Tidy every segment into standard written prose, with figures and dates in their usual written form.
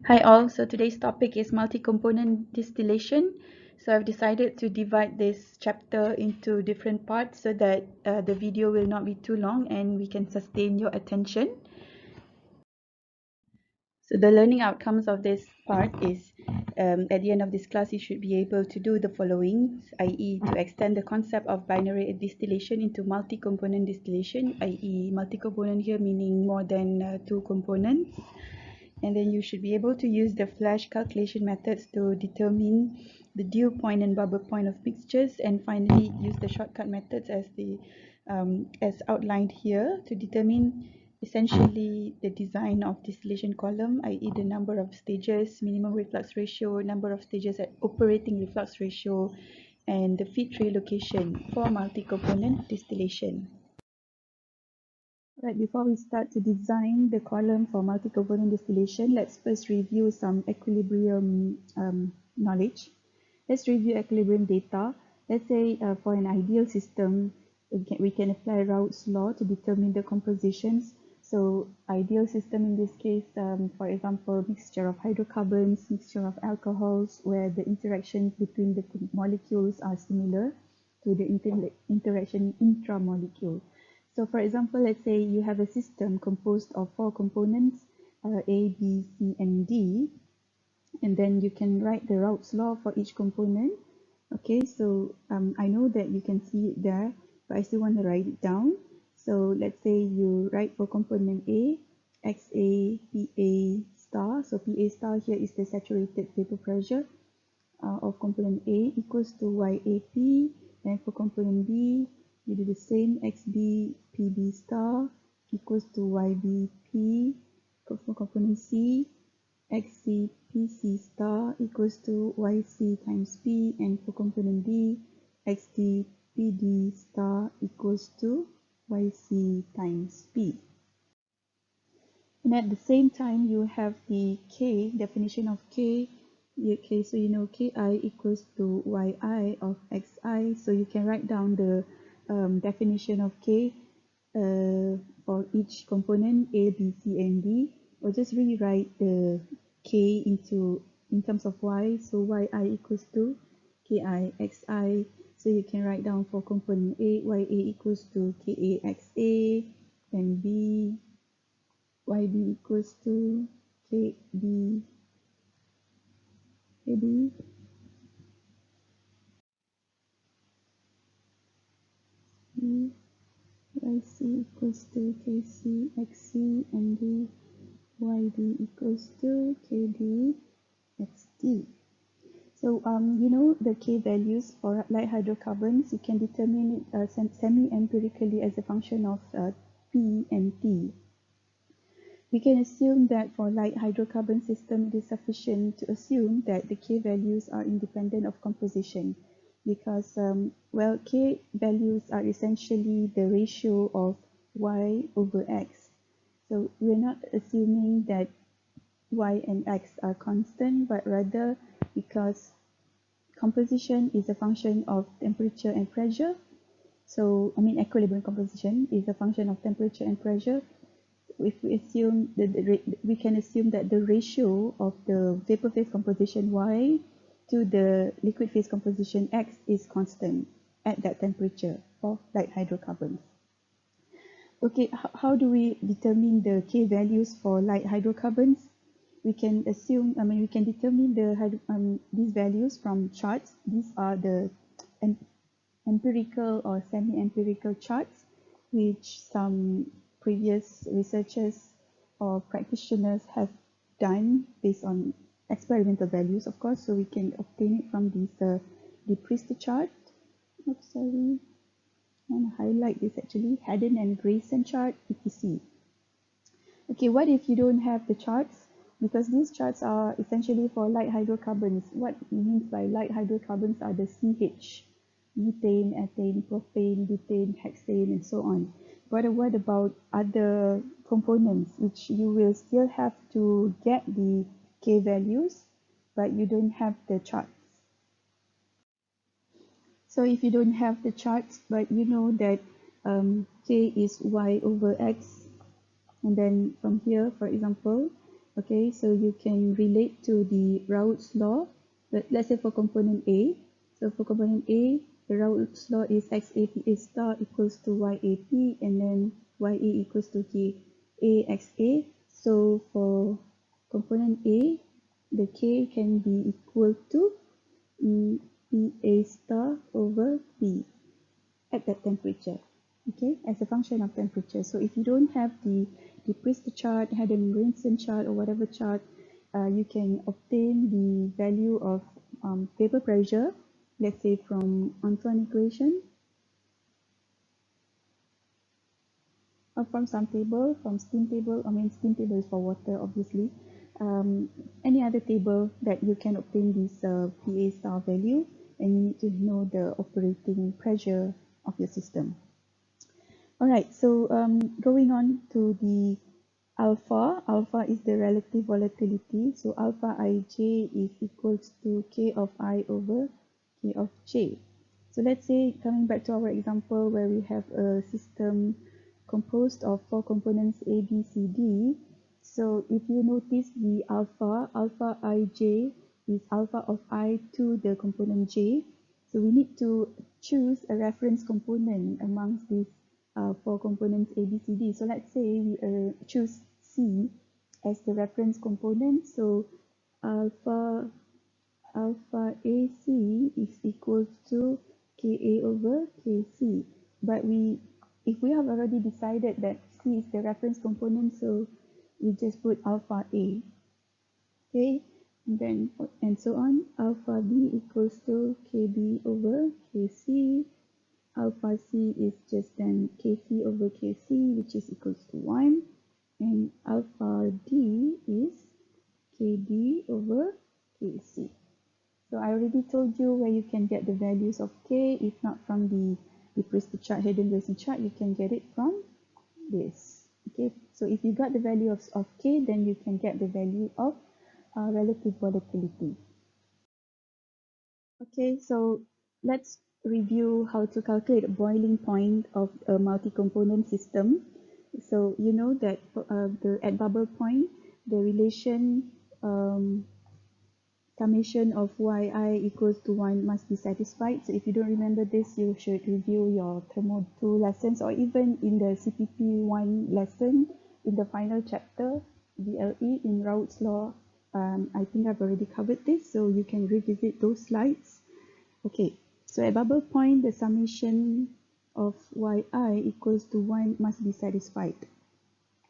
Hi all, so today's topic is multi-component distillation. So I've decided to divide this chapter into different parts so that the video will not be too long and we can sustain your attention. So the learning outcomes of this part is at the end of this class you should be able to do the following, i.e. to extend the concept of binary distillation into multi-component distillation, i.e. multi-component here meaning more than two components. And then you should be able to use the flash calculation methods to determine the dew point and bubble point of mixtures, and finally use the shortcut methods as outlined here to determine essentially the design of distillation column, i.e. the number of stages, minimum reflux ratio, number of stages at operating reflux ratio, and the feed tray location for multi-component distillation. Right, before we start to design the column for multi-component distillation, let's first review some equilibrium knowledge. Let's review equilibrium data. Let's say for an ideal system, we can apply Raoult's law to determine the compositions. So ideal system in this case, for example, mixture of hydrocarbons, mixture of alcohols, where the interactions between the molecules are similar to the interaction intramolecule. So for example, let's say you have a system composed of four components, A, B, C, and D, and then you can write the Raoult's law for each component. Okay, so I know that you can see it there, but I still want to write it down. So let's say you write for component A, XA, PA star. So PA star here is the saturated vapor pressure of component A equals to YAP. And for component B, you do the same, XB, PB star equals to YBP. For component C, XC, PC star equals to YC times P. And for component D, XD, PD star equals to YC times P. And at the same time, you have the K, definition of K. Okay, so you know Ki equals to Yi of Xi. So you can write down the definition of K for each component A, B, C, and D, or just rewrite the K in terms of Y. So Yi equals to Ki Xi. So you can write down for component A, Ya equals to Ka Xa, and B, YB equals to KB, KB, B, YC equals to KC, XC, and D, YD equals to KD, XD. So you know the K values for light hydrocarbons, you can determine it semi-empirically as a function of P and T. We can assume that for light hydrocarbon system, it is sufficient to assume that the K values are independent of composition because, well, K values are essentially the ratio of Y over X. So we're not assuming that Y and X are constant, but rather because composition is a function of temperature and pressure. So, I mean, equilibrium composition is a function of temperature and pressure. If we assume that we can assume that the ratio of the vapor phase composition Y to the liquid phase composition X is constant at that temperature for light hydrocarbons. Okay, how do we determine the K values for light hydrocarbons? We can assume, we can determine these values from charts. These are the empirical or semi-empirical charts, which some previous researchers or practitioners have done based on experimental values, of course, so we can obtain it from this the Priester chart. Oops, sorry. I want to highlight this actually, Haddon and Grayson chart, etc. Okay, what if you don't have the charts? Because these charts are essentially for light hydrocarbons. What it means by light hydrocarbons are the CH, methane, ethane, propane, butane, hexane, and so on. But what about other components, which you will still have to get the K values, but you don't have the charts? So if you don't have the charts, but you know that K is Y over X, and then from here, for example, Okay, so you can relate to the Raoult's law. But let's say for component A, so for component A, the Raoult's law is XAPA star equals to YAP, and then YA equals to KAXA. So for component A, the K can be equal to PA star over P at that temperature, okay, as a function of temperature. So if you don't have the Priestley chart, Haddon-Wilson chart, or whatever chart, you can obtain the value of vapor pressure, let's say from Antoine equation, or from some table, from steam table. I mean, steam table is for water, obviously. Any other table that you can obtain this PA star value, and you need to know the operating pressure of your system. All right, so going on to the alpha. Alpha is the relative volatility. So alpha ij is equals to K of I over K of J. So let's say, coming back to our example where we have a system composed of 4 components A, B, C, D. So if you notice the alpha ij is alpha of I to the component J. So we need to choose a reference component amongst these 4 components A, B, C, D. So let's say we choose C as the reference component. So alpha AC is equal to KA over KC. But if we have already decided that C is the reference component, so we just put alpha A. Okay, and so on. Alpha B equals to KB over KC. Alpha C is just then Kc over Kc, which is equals to 1. And alpha D is Kd over Kc. So I already told you where you can get the values of K. If not from the Priestley chart, Haddon-Wilson chart, you can get it from this. Okay, so if you got the value of K, then you can get the value of relative volatility. Okay, so let's review how to calculate a boiling point of a multi-component system. So you know that at bubble point, the relation summation of yi equals to 1 must be satisfied. So if you don't remember this, you should review your Thermo 2 lessons, or even in the CPP 1 lesson in the final chapter, BLE in Raoult's law. I think I've already covered this, so you can revisit those slides. Okay, so at bubble point, the summation of yi equals to 1 must be satisfied.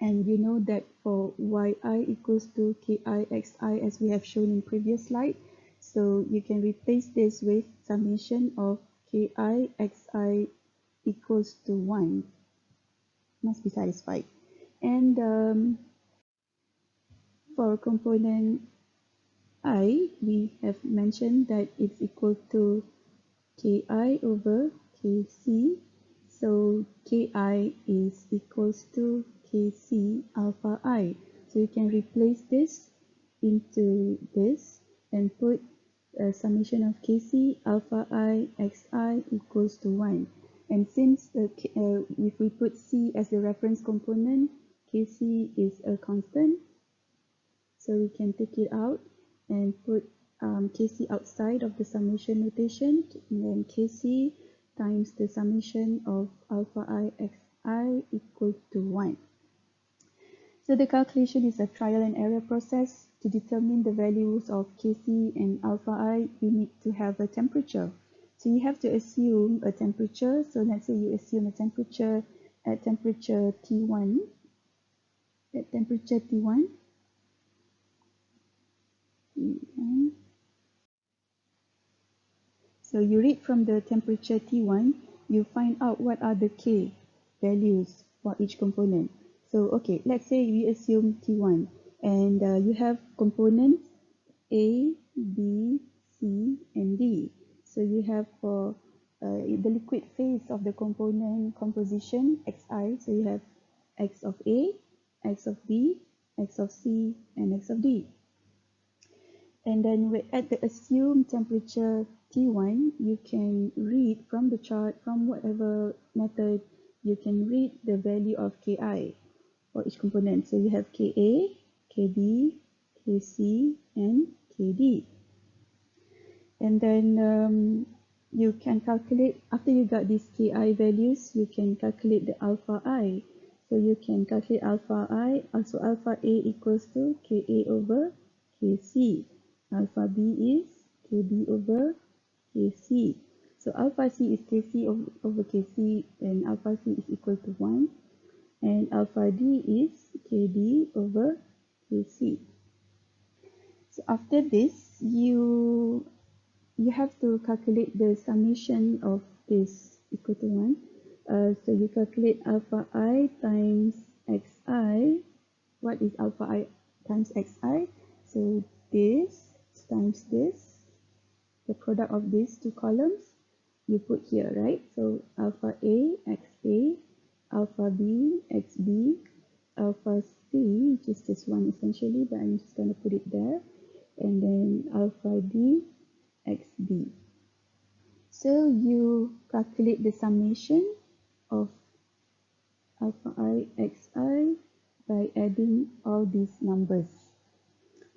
And you know that for yi equals to ki xi, as we have shown in previous slide, so you can replace this with summation of ki xi equals to 1 must be satisfied. And for component I, we have mentioned that it's equal to Ki over Kc. So Ki is equals to Kc alpha I. So you can replace this into this and put a summation of Kc alpha I xi equals to 1. And since if we put C as the reference component, Kc is a constant. So we can take it out and put Kc outside of the summation notation, and then Kc times the summation of alpha I xi equals to 1. So the calculation is a trial and error process. To determine the values of Kc and alpha I, you need to have a temperature. So you have to assume a temperature. So let's say you assume a temperature at temperature T1. At temperature T1, so you read from the temperature T1, you find out what are the K values for each component. So okay, let's say we assume T1, and you have components A, B, C, and D. So you have for the liquid phase of the component composition Xi, so you have X of A, X of B, X of C, and X of D. And then at the assumed temperature T1, you can read from the chart, from whatever method, you can read the value of Ki for each component. So you have Ka, KB, KC, and KD. And then you can calculate, after you got these KI values, you can calculate the alpha I. So you can calculate alpha I, also alpha A equals to KA over KC. Alpha B is KB over KC. So alpha C is KC over KC, and alpha C is equal to 1. And alpha D is KD over KC. So after this, you have to calculate the summation of this equal to 1. So you calculate alpha I times xi. What is alpha I times xi? So this times this, the product of these two columns, you put here, right? So alpha A, xa, alpha B, xb, alpha C, which is this one essentially, but I'm just going to put it there, and then alpha D, xd. So you calculate the summation of alpha I xi by adding all these numbers.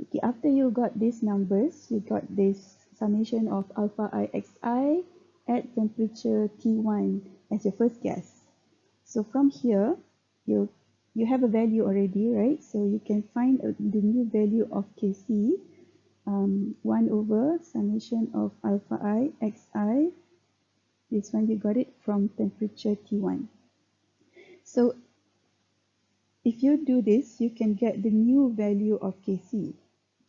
Okay, after you got these numbers, you got this summation of alpha I xi at temperature T1 as your first guess. So from here, you have a value already, right? So you can find the new value of Kc, 1 over summation of alpha I xi. This one you got it from temperature T1. So if you do this, you can get the new value of Kc.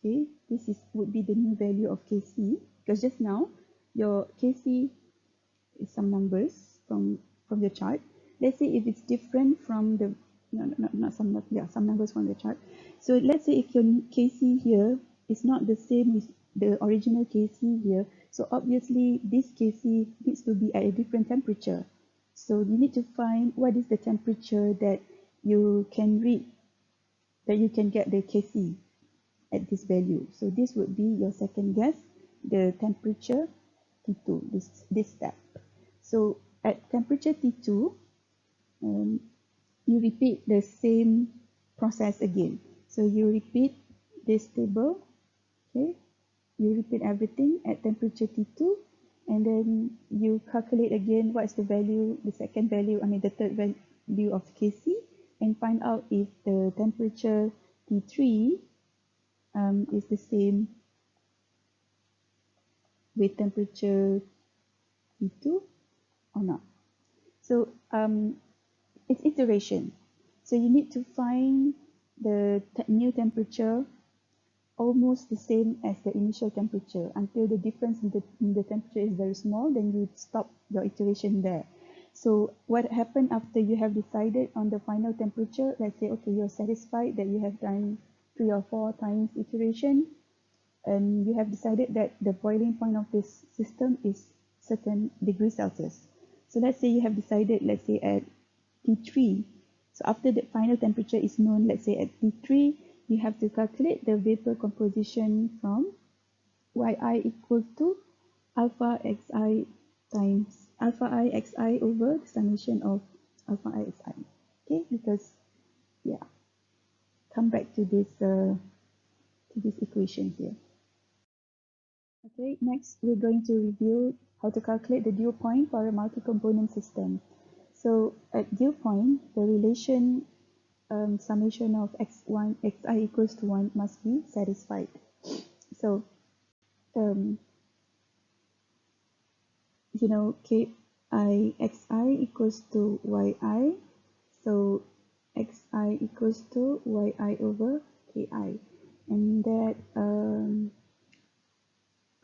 Okay, this would be the new value of Kc, because just now your Kc is some numbers from the chart. Let's say if it's different from the some numbers from the chart. So let's say if your Kc here is not the same with the original Kc here, so obviously this Kc needs to be at a different temperature. So you need to find what is the temperature that you can read, that you can get the Kc at this value. So this would be your second guess, the temperature T2, this step. So at temperature T2, you repeat the same process again. So you repeat this table, okay? You repeat everything at temperature T2, and then you calculate again what's the value, the second value, the third value of Kc, and find out if the temperature T3 is the same with temperature T2 or not. So it's iteration. So you need to find the new temperature almost the same as the initial temperature until the difference in the temperature is very small, then you stop your iteration there. So what happened after you have decided on the final temperature? Let's say, okay, you're satisfied that you have done 3 or 4 times iteration, and you have decided that the boiling point of this system is certain degrees Celsius. So let's say you have decided, let's say at T3. So after the final temperature is known, let's say at T3, you have to calculate the vapor composition from Yi equals to alpha xi times alpha I xi over the summation of alpha I xi. Okay, because come back to this equation here. Okay, next we're going to review how to calculate the dew point for a multi-component system. So at dew point, the relation summation of xi equals to 1 must be satisfied. So ki xi equals to yi, so xi equals to yi over ki, and that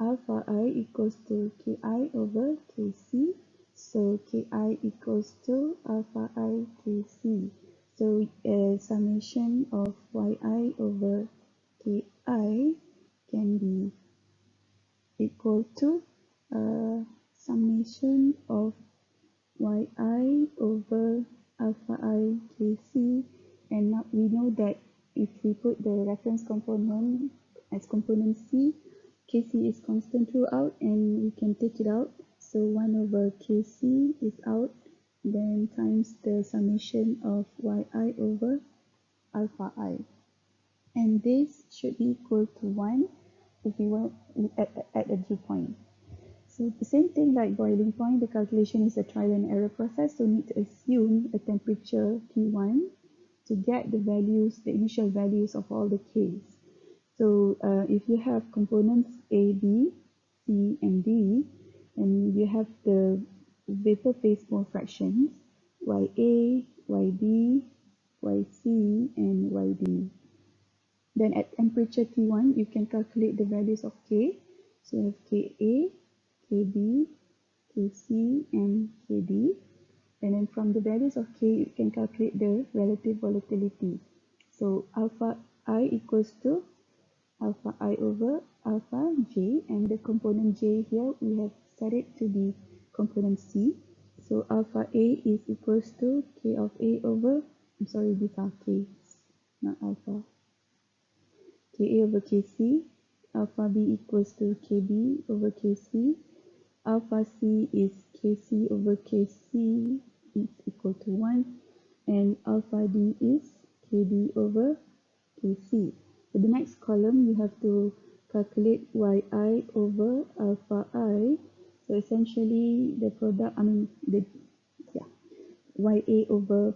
alpha I equals to ki over kc, so ki equals to alpha I kc. So summation of yi over ki can be equal to summation of yi over alpha I kc, and now we know that if we put the reference component as component c, kc is constant throughout, and we can take it out. So 1 over kc is out, then times the summation of yi over alpha I. and this should be equal to 1 if we want at a dew point. So the same thing like boiling point, the calculation is a trial and error process, so we need to assume a temperature T1 to get the values, the initial values of all the Ks. So if you have components A, B, C, and D, and you have the vapor phase mole fractions, YA, YB, YC, and YD. Then at temperature T1, you can calculate the values of K. So you have Ka, Kb, Kc, and Kd. And then from the values of K, you can calculate the relative volatility. So alpha I equals to alpha I over alpha J, and the component J here, we have set it to be component C. So alpha A is equals to K of A over, I'm sorry, these are K, not alpha. Ka over Kc, alpha B equals to Kb over Kc, alpha C is Kc over Kc is equal to 1, and alpha D is Kd over Kc. For the next column, you have to calculate Yi over alpha I. So essentially, the product, Ya over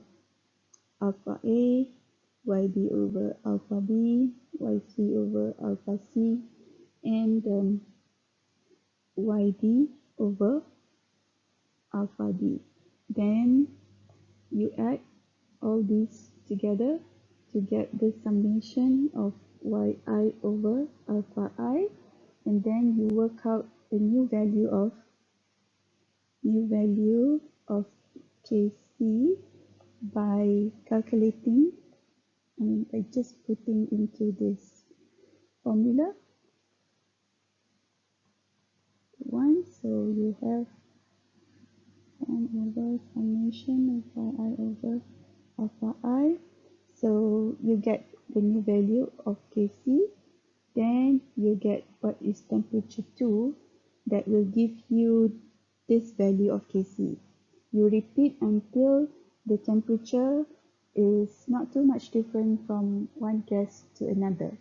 alpha A, YB over alpha B, YC over alpha C, and YD over alpha D. Then you add all these together to get the summation of Yi over alpha I, and then you work out the new value of Kc by calculating, by just putting into this formula 1. So you have 1 over summation of yi over alpha I. So you get the new value of Kc. Then you get what is temperature 2 that will give you this value of Kc. You repeat until the temperature is not too much different from one gas to another.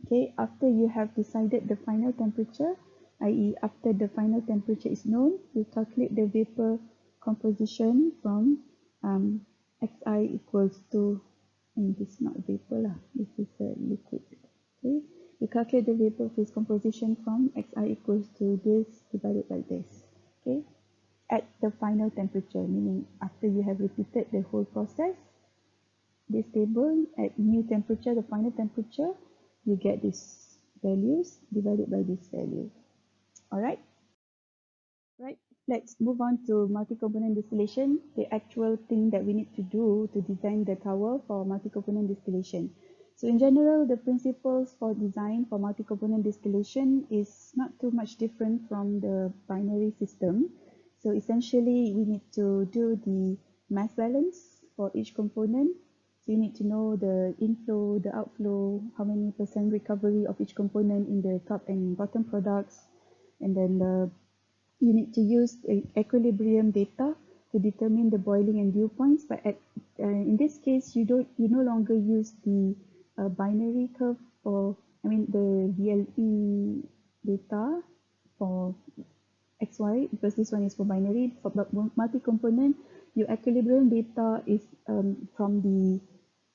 Okay, after you have decided the final temperature, i.e. after the final temperature is known, you calculate the vapor composition from Xi equals to, and this is not vapor lah, this is a liquid. Okay, you calculate the vapor phase composition from Xi equals to this divided by this. Okay, at the final temperature, meaning after you have repeated the whole process, this table at new temperature, the final temperature, you get these values divided by this value. All right. Right. Let's move on to multi-component distillation, the actual thing that we need to do to design the tower for multi-component distillation. So in general, the principles for design for multi-component distillation is not too much different from the binary system. So essentially, we need to do the mass balance for each component. So you need to know the inflow, the outflow, how many percent recovery of each component in the top and bottom products, and then you need to use equilibrium data to determine the boiling and dew points. But in this case, you no longer use the binary curve for, the VLE data for XY, because this one is for binary. For multi-component, your equilibrium data is from the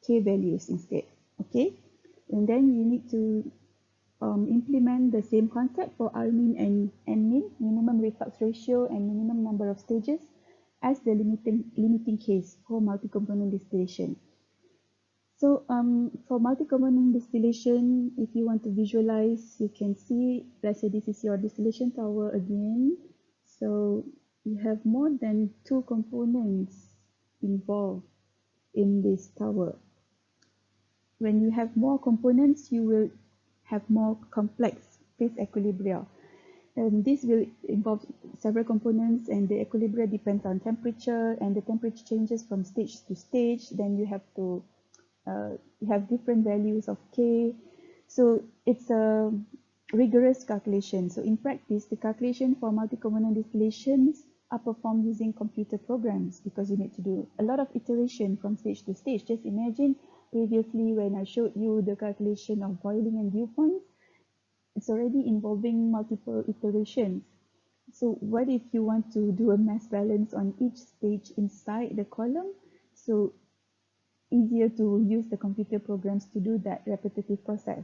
K values instead. Okay, and then you need to implement the same concept for Rmin and Nmin, minimum reflux ratio and minimum number of stages, as the limiting case for multi-component distillation. So for multi-component distillation, if you want to visualize, you can see, let's say this is your distillation tower again. So you have more than 2 components involved in this tower. When you have more components, you will have more complex phase equilibria. This will involve several components, and the equilibria depends on temperature, and the temperature changes from stage to stage. Then you have to have different values of K. So it's a rigorous calculation. So in practice, the calculation for multi-component distillations are performed using computer programs, because you need to do a lot of iteration from stage to stage. Just imagine previously when I showed you the calculation of boiling and dew points, it's already involving multiple iterations. So what if you want to do a mass balance on each stage inside the column? So easier to use the computer programs to do that repetitive process.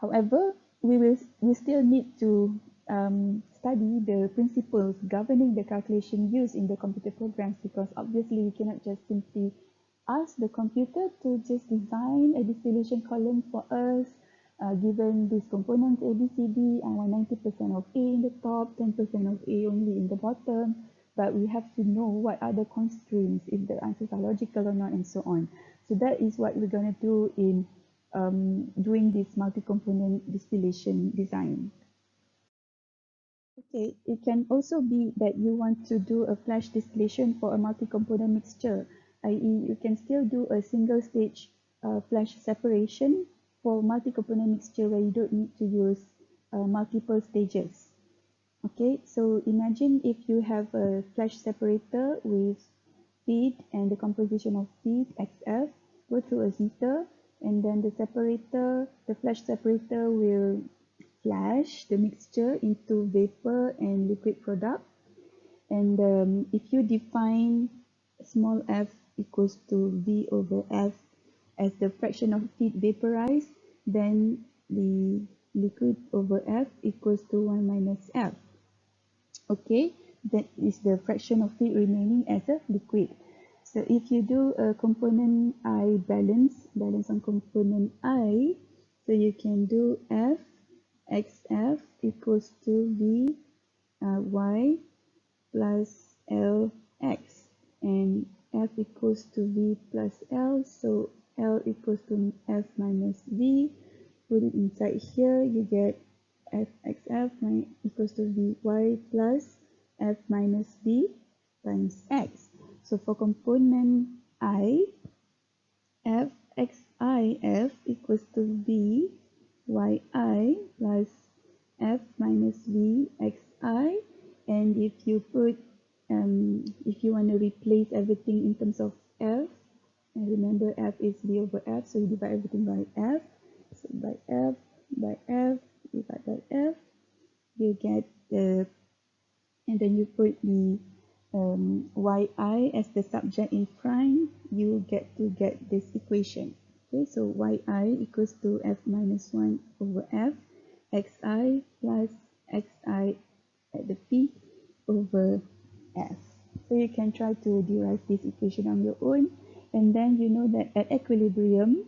However, we still need to study the principles governing the calculation used in the computer programs, because obviously we cannot just simply ask the computer to just design a distillation column for us, given these components A, B, C, D. I want 90% of A in the top, 10% of A only in the bottom. But we have to know what are the constraints, if the answers are logical or not, and so on. So that is what we're going to do in doing this multi-component distillation design. Okay, it can also be that you want to do a flash distillation for a multi-component mixture, i.e. you can still do a single stage flash separation for multi-component mixture where you don't need to use multiple stages. Okay, so imagine if you have a flash separator with feed and the composition of feed XF, go through a heater, and then the flash separator will flash the mixture into vapor and liquid product. And if you define small f equals to V over F as the fraction of feed vaporized, then the liquid over F equals to 1 minus F. Okay, that is the fraction of feed remaining as a liquid. So if you do a component I balance on component I, so you can do F XF equals to V Y plus LX, and F equals to V plus L, so L equals to F minus V. Put it inside here, you get Fxf equals to Vy plus F minus V times X. So for component I, Fxif equals to Vyi plus F minus Vxi. And if you put, if you want to replace everything in terms of F, and remember F is V over F, so you divide everything by F. So by F, divide by F, you get the, and then you put the yi as the subject in front, you get to get this equation. Okay, so yi equals to F minus 1 over F, xi plus xi at the peak over F. So you can try to derive this equation on your own, and then you know that at equilibrium,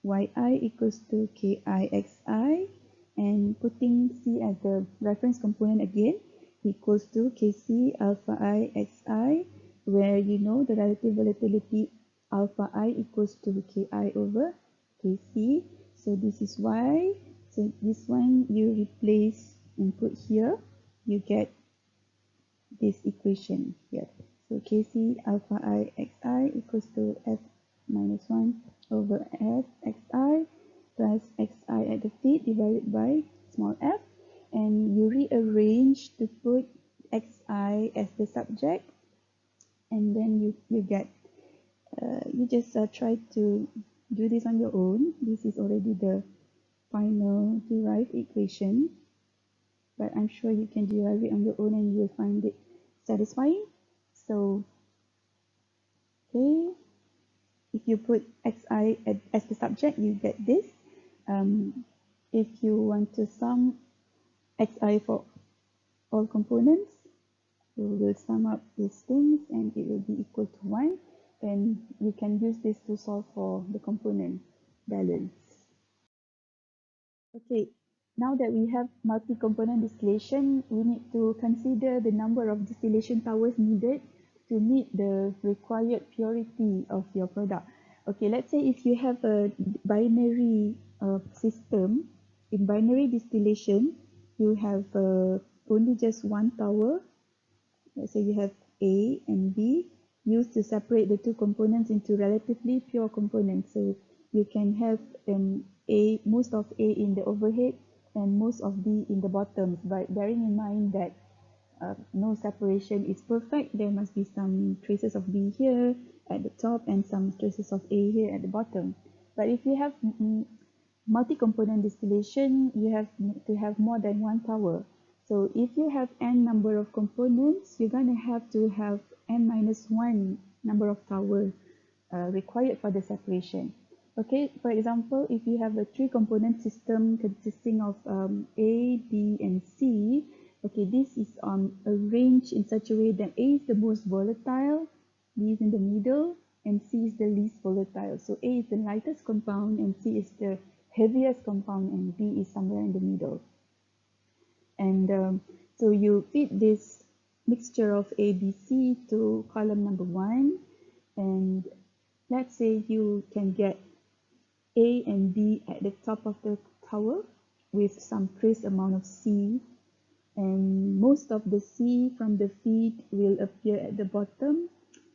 yi equals to kixi, and putting C as the reference component again, equals to kc alpha I xi, where you know the relative volatility alpha I equals to ki over kc. So this is why, so this one you replace and put here, you get this equation here. So kc alpha I xi equals to f minus 1 over f xi plus xi at the feed divided by small f, and you rearrange to put xi as the subject, and then you get, you just try to do this on your own. This is already the final derived equation, but I'm sure you can derive it on your own and you will find it satisfying. So, okay, if you put xi as the subject, you get this. If you want to sum xi for all components, you will sum up these things and it will be equal to 1. Then you can use this to solve for the component balance. Okay, now that we have multi-component distillation, we need to consider the number of distillation towers needed to meet the required purity of your product. Okay, let's say if you have a binary system, in binary distillation, you have only just one tower. Let's say you have A and B, used to separate the two components into relatively pure components. So you can have most of A in the overhead and most of B in the bottoms, but bearing in mind that no separation is perfect, there must be some traces of B here at the top and some traces of A here at the bottom. But if you have multi-component distillation, you have to have more than one tower. So if you have n number of components, you're going to have n minus 1 number of towers required for the separation. Okay, for example, if you have a three-component system consisting of A, B, and C, okay, this is arranged in such a way that A is the most volatile, B is in the middle, and C is the least volatile. So A is the lightest compound, and C is the heaviest compound, and B is somewhere in the middle. And so you feed this mixture of A, B, C to column number 1, and let's say you can get A and B at the top of the tower with some trace amount of C, and most of the C from the feed will appear at the bottom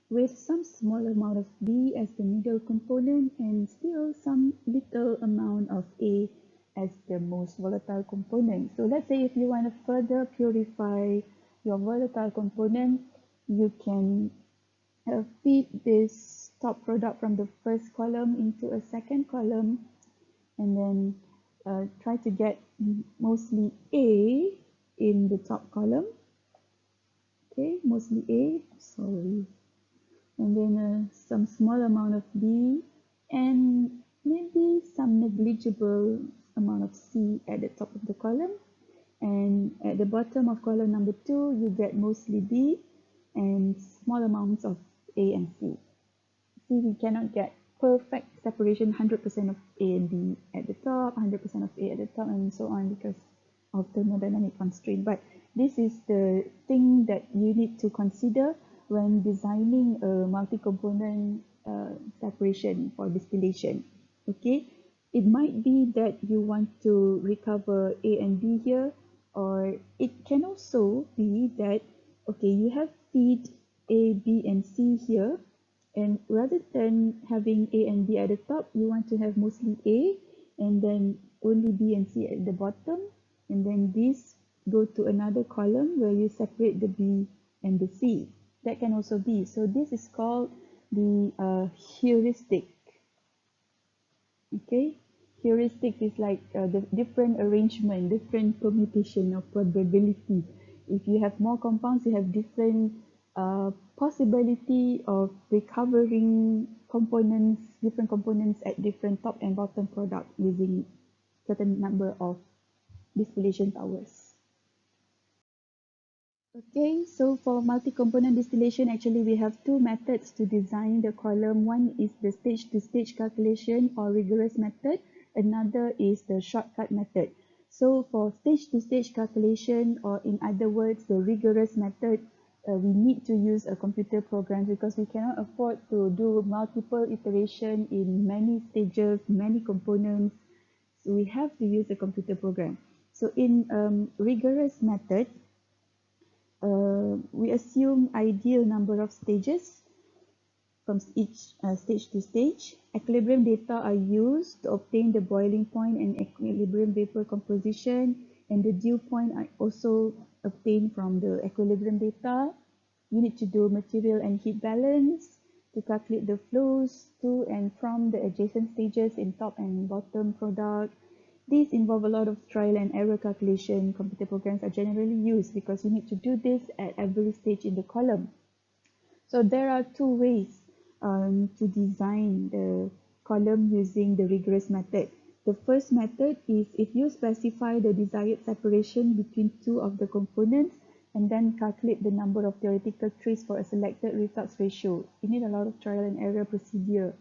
with some small amount of B as the middle component and still some little amount of A as the most volatile component. So let's say if you want to further purify your volatile component, you can feed this top product from the first column into a second column, and then try to get mostly A in the top column. Okay, mostly A, sorry. And then some small amount of B and maybe some negligible amount of C at the top of the column. And at the bottom of column number 2, you get mostly B and small amounts of A and C. See, we cannot get perfect separation 100% of A and B at the top, 100% of A at the top, and so on because of thermodynamic constraint. But this is the thing that you need to consider when designing a multi-component separation for distillation. Okay, it might be that you want to recover A and B here, or it can also be that, okay, you have feed A, B, and C here, and rather than having A and B at the top, you want to have mostly A and then only B and C at the bottom, and then these go to another column where you separate the B and the C. That can also be. So this is called the heuristic. Okay, heuristic is like the different arrangement, different permutation of probability. If you have more compounds, you have different possibility of recovering components, different components at different top and bottom product using certain number of distillation hours. Okay, so for multi-component distillation, actually we have two methods to design the column. One is the stage-to-stage calculation or rigorous method. Another is the shortcut method. So for stage-to-stage calculation, or in other words, the rigorous method, we need to use a computer program because we cannot afford to do multiple iteration in many stages, many components. So we have to use a computer program. So in rigorous method, we assume ideal number of stages from each stage to stage. Equilibrium data are used to obtain the boiling point and equilibrium vapor composition, and the dew point are also obtained from the equilibrium data. You need to do material and heat balance to calculate the flows to and from the adjacent stages in top and bottom product. These involve a lot of trial and error calculation. Computer programs are generally used because you need to do this at every stage in the column. So there are two ways to design the column using the rigorous method. The first method is if you specify the desired separation between two of the components and then calculate the number of theoretical traces for a selected reflux ratio. You need a lot of trial and error procedure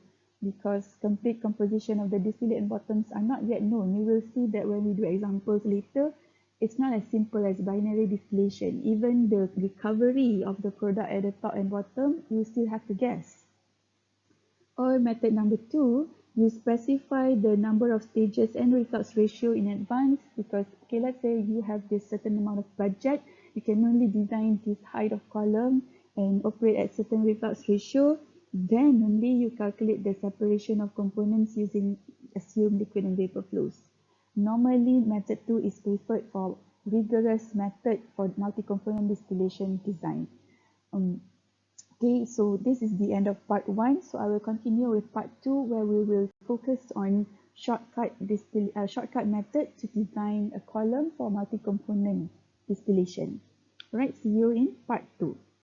because complete composition of the distillate and bottoms are not yet known. You will see that when we do examples later, it's not as simple as binary distillation. Even the recovery of the product at the top and bottom, you still have to guess. Or method number 2, you specify the number of stages and reflux ratio in advance because, okay, let's say you have this certain amount of budget, you can only design this height of column and operate at certain reflux ratio, then only you calculate the separation of components using assumed liquid and vapor flows. Normally, method 2 is preferred for rigorous method for multi-component distillation design. Okay, so this is the end of part 1. So I will continue with part 2, where we will focus on shortcut method to design a column for multi-component distillation. Alright, see you in part 2.